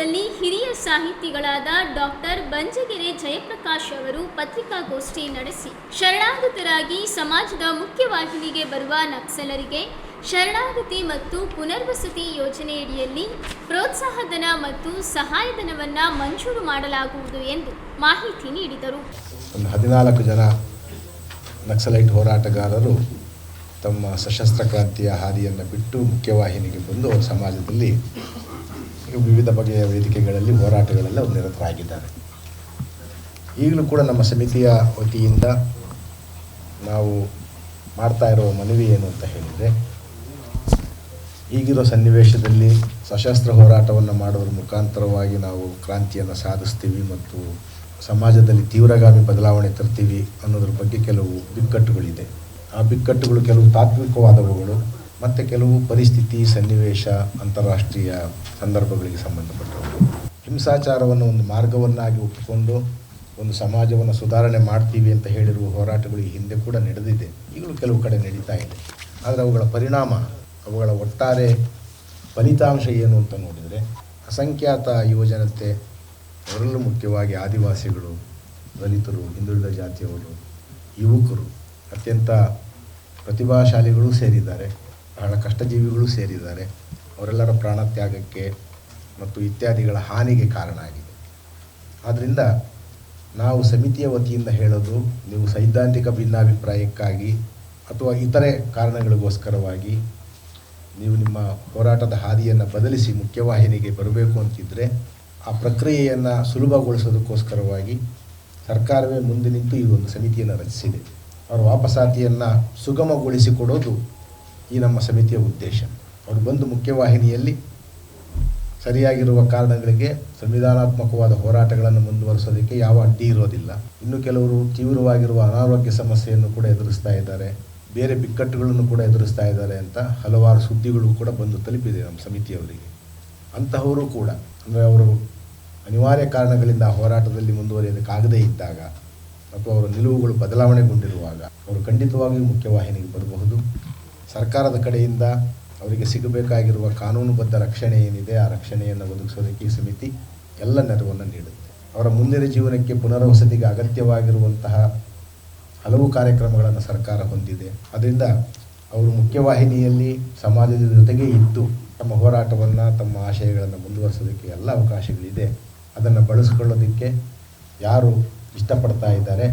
ನಗರದಲ್ಲಿ ಹಿರಿಯ ಸಾಹಿತಿಗಳಾದ ಡಾಕ್ಟರ್ ಬಂಜಗೆರೆ ಜಯಪ್ರಕಾಶ್ ಅವರು ಪತ್ರಿಕಾಗೋಷ್ಠಿ ನಡೆಸಿ ಶರಣಾಗತರಾಗಿ ಸಮಾಜದ ಮುಖ್ಯವಾಹಿನಿಗೆ ಬರುವ ನಕ್ಸಲರಿಗೆ ಶರಣಾಗತಿ ಮತ್ತು ಪುನರ್ವಸತಿ ಯೋಜನೆಯಡಿಯಲ್ಲಿ ಪ್ರೋತ್ಸಾಹಧನ ಮತ್ತು ಸಹಾಯಧನವನ್ನು ಮಂಜೂರು ಮಾಡಲಾಗುವುದು ಎಂದು ಮಾಹಿತಿ ನೀಡಿದರು. 14 ಜನ ನಕ್ಸಲೈಟ್ ಹೋರಾಟಗಾರರು ತಮ್ಮ ಸಶಸ್ತ್ರ ಕ್ರಾಂತಿಯ ಹಾದಿಯನ್ನು ಬಿಟ್ಟು ಮುಖ್ಯವಾಹಿನಿಗೆ ಬಂದು ಅವರ ಸಮಾಜದಲ್ಲಿ ವಿವಿಧ ಬಗೆಯ ವೇದಿಕೆಗಳಲ್ಲಿ ಹೋರಾಟಗಳೆಲ್ಲ ನಿರತರಾಗಿದ್ದಾರೆ. ಈಗಲೂ ಕೂಡ ನಮ್ಮ ಸಮಿತಿಯ ವತಿಯಿಂದ ನಾವು ಮಾಡ್ತಾ ಇರೋ ಮನವಿ ಏನು ಅಂತ ಹೇಳಿದರೆ, ಈಗಿರೋ ಸನ್ನಿವೇಶದಲ್ಲಿ ಸಶಸ್ತ್ರ ಹೋರಾಟವನ್ನು ಮಾಡೋದ್ರ ಮುಖಾಂತರವಾಗಿ ನಾವು ಕ್ರಾಂತಿಯನ್ನು ಸಾಧಿಸ್ತೀವಿ ಮತ್ತು ಸಮಾಜದಲ್ಲಿ ತೀವ್ರಗಾಮಿ ಬದಲಾವಣೆ ತರ್ತೀವಿ ಅನ್ನೋದ್ರ ಬಗ್ಗೆ ಕೆಲವು ಬಿಕ್ಕಟ್ಟುಗಳಿದೆ. ಆ ಬಿಕ್ಕಟ್ಟುಗಳು ಕೆಲವು ತಾತ್ವಿಕವಾದವುಗಳು ಮತ್ತು ಕೆಲವು ಪರಿಸ್ಥಿತಿ, ಸನ್ನಿವೇಶ, ಅಂತಾರಾಷ್ಟ್ರೀಯ ಸಂದರ್ಭಗಳಿಗೆ ಸಂಬಂಧಪಟ್ಟವು. ಹಿಂಸಾಚಾರವನ್ನು ಒಂದು ಮಾರ್ಗವನ್ನಾಗಿ ಒಪ್ಪಿಕೊಂಡು ಒಂದು ಸಮಾಜವನ್ನು ಸುಧಾರಣೆ ಮಾಡ್ತೀವಿ ಅಂತ ಹೇಳಿರುವ ಹೋರಾಟಗಳು ಈ ಹಿಂದೆ ಕೂಡ ನಡೆದಿದೆ, ಈಗಲೂ ಕೆಲವು ಕಡೆ ನಡೀತಾ ಇದೆ. ಆದರೆ ಅವುಗಳ ಪರಿಣಾಮ, ಅವುಗಳ ಒಟ್ಟಾರೆ ಫಲಿತಾಂಶ ಏನು ಅಂತ ನೋಡಿದರೆ, ಅಸಂಖ್ಯಾತ ಯುವಜನತೆ, ಅವರಲ್ಲೂ ಮುಖ್ಯವಾಗಿ ಆದಿವಾಸಿಗಳು, ದಲಿತರು, ಹಿಂದುಳಿದ ಜಾತಿಯವರು, ಯುವಕರು, ಅತ್ಯಂತ ಪ್ರತಿಭಾಶಾಲಿಗಳು ಸೇರಿದ್ದಾರೆ, ಬಹಳ ಕಷ್ಟಜೀವಿಗಳು ಸೇರಿದ್ದಾರೆ. ಅವರೆಲ್ಲರ ಪ್ರಾಣತ್ಯಾಗಕ್ಕೆ ಮತ್ತು ಇತ್ಯಾದಿಗಳ ಹಾನಿಗೆ ಕಾರಣ ಆಗಿದೆ. ಆದ್ದರಿಂದ ನಾವು ಸಮಿತಿಯ ವತಿಯಿಂದ ಹೇಳೋದು, ನೀವು ಸೈದ್ಧಾಂತಿಕ ಭಿನ್ನಾಭಿಪ್ರಾಯಕ್ಕಾಗಿ ಅಥವಾ ಇತರೆ ಕಾರಣಗಳಿಗೋಸ್ಕರವಾಗಿ ನೀವು ನಿಮ್ಮ ಹೋರಾಟದ ಹಾದಿಯನ್ನು ಬದಲಿಸಿ ಮುಖ್ಯವಾಹಿನಿಗೆ ಬರಬೇಕು ಅಂತಿದ್ದರೆ, ಆ ಪ್ರಕ್ರಿಯೆಯನ್ನು ಸುಲಭಗೊಳಿಸೋದಕ್ಕೋಸ್ಕರವಾಗಿ ಸರ್ಕಾರವೇ ಮುಂದೆ ನಿಂತು ಈ ಒಂದು ಸಮಿತಿಯನ್ನು ರಚಿಸಿದೆ. ಅವರ ವಾಪಸಾತಿಯನ್ನು ಸುಗಮಗೊಳಿಸಿಕೊಡೋದು ಈ ನಮ್ಮ ಸಮಿತಿಯ ಉದ್ದೇಶ. ಅವರು ಬಂದು ಮುಖ್ಯವಾಹಿನಿಯಲ್ಲಿ ಸರಿಯಾಗಿರುವ ಕಾರಣಗಳಿಗೆ ಸಂವಿಧಾನಾತ್ಮಕವಾದ ಹೋರಾಟಗಳನ್ನು ಮುಂದುವರಿಸೋದಕ್ಕೆ ಯಾವ ಅಡ್ಡಿ ಇರೋದಿಲ್ಲ. ಇನ್ನು ಕೆಲವರು ತೀವ್ರವಾಗಿರುವ ಅನಾರೋಗ್ಯ ಸಮಸ್ಯೆಯನ್ನು ಕೂಡ ಎದುರಿಸ್ತಾ ಇದ್ದಾರೆ, ಬೇರೆ ಬಿಕ್ಕಟ್ಟುಗಳನ್ನು ಕೂಡ ಎದುರಿಸ್ತಾ ಇದ್ದಾರೆ ಅಂತ ಹಲವಾರು ಸುದ್ದಿಗಳು ಕೂಡ ಬಂದು ತಲುಪಿದೆ ನಮ್ಮ ಸಮಿತಿಯವರಿಗೆ. ಅಂತಹವರು ಕೂಡ, ಅಂದರೆ ಅವರು ಅನಿವಾರ್ಯ ಕಾರಣಗಳಿಂದ ಹೋರಾಟದಲ್ಲಿ ಮುಂದುವರಿಯೋದಕ್ಕಾಗದೇ ಇದ್ದಾಗ ಅಥವಾ ಅವರ ನಿಲುವುಗಳು ಬದಲಾವಣೆಗೊಂಡಿರುವಾಗ ಅವರು ಖಂಡಿತವಾಗಿಯೂ ಮುಖ್ಯವಾಹಿನಿಗೆ ಬರಬಹುದು. ಸರ್ಕಾರದ ಕಡೆಯಿಂದ ಅವರಿಗೆ ಸಿಗಬೇಕಾಗಿರುವ ಕಾನೂನುಬದ್ಧ ರಕ್ಷಣೆ ಏನಿದೆ, ಆ ರಕ್ಷಣೆಯನ್ನು ಒದಗಿಸೋದಕ್ಕೆ ಈ ಸಮಿತಿ ಎಲ್ಲ ನೆರವನ್ನು ನೀಡುತ್ತೆ. ಅವರ ಮುಂದಿನ ಜೀವನಕ್ಕೆ ಪುನರ್ವಸತಿಗೆ ಅಗತ್ಯವಾಗಿರುವಂತಹ ಹಲವು ಕಾರ್ಯಕ್ರಮಗಳನ್ನು ಸರ್ಕಾರ ಹೊಂದಿದೆ. ಅದರಿಂದ ಅವರು ಮುಖ್ಯವಾಹಿನಿಯಲ್ಲಿ ಸಮಾಜದ ಜೊತೆಗೆ ಇದ್ದು ತಮ್ಮ ಹೋರಾಟವನ್ನು, ತಮ್ಮ ಆಶಯಗಳನ್ನು ಮುಂದುವರಿಸೋದಕ್ಕೆ ಎಲ್ಲ ಅವಕಾಶಗಳಿದೆ. ಅದನ್ನು ಬಳಸಿಕೊಳ್ಳೋದಕ್ಕೆ ಯಾರು ಇಷ್ಟಪಡ್ತಾ ಇದ್ದಾರೆ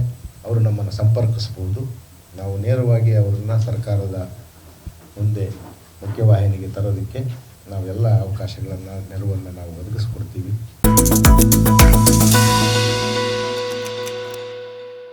ಅವರು ನಮ್ಮನ್ನು ಸಂಪರ್ಕಿಸ್ಬೋದು. ನಾವು ನೇರವಾಗಿ ಅವರನ್ನು ಸರ್ಕಾರದ ಮುಂದೆ ಮುಖ್ಯವಾಹಿನಿಗೆ ತರೋದಕ್ಕೆ ನಾವೆಲ್ಲ ಅವಕಾಶಗಳನ್ನು, ನೆರವನ್ನು ನಾವು ಒದಗಿಸ್ಕೊಡ್ತೀವಿ.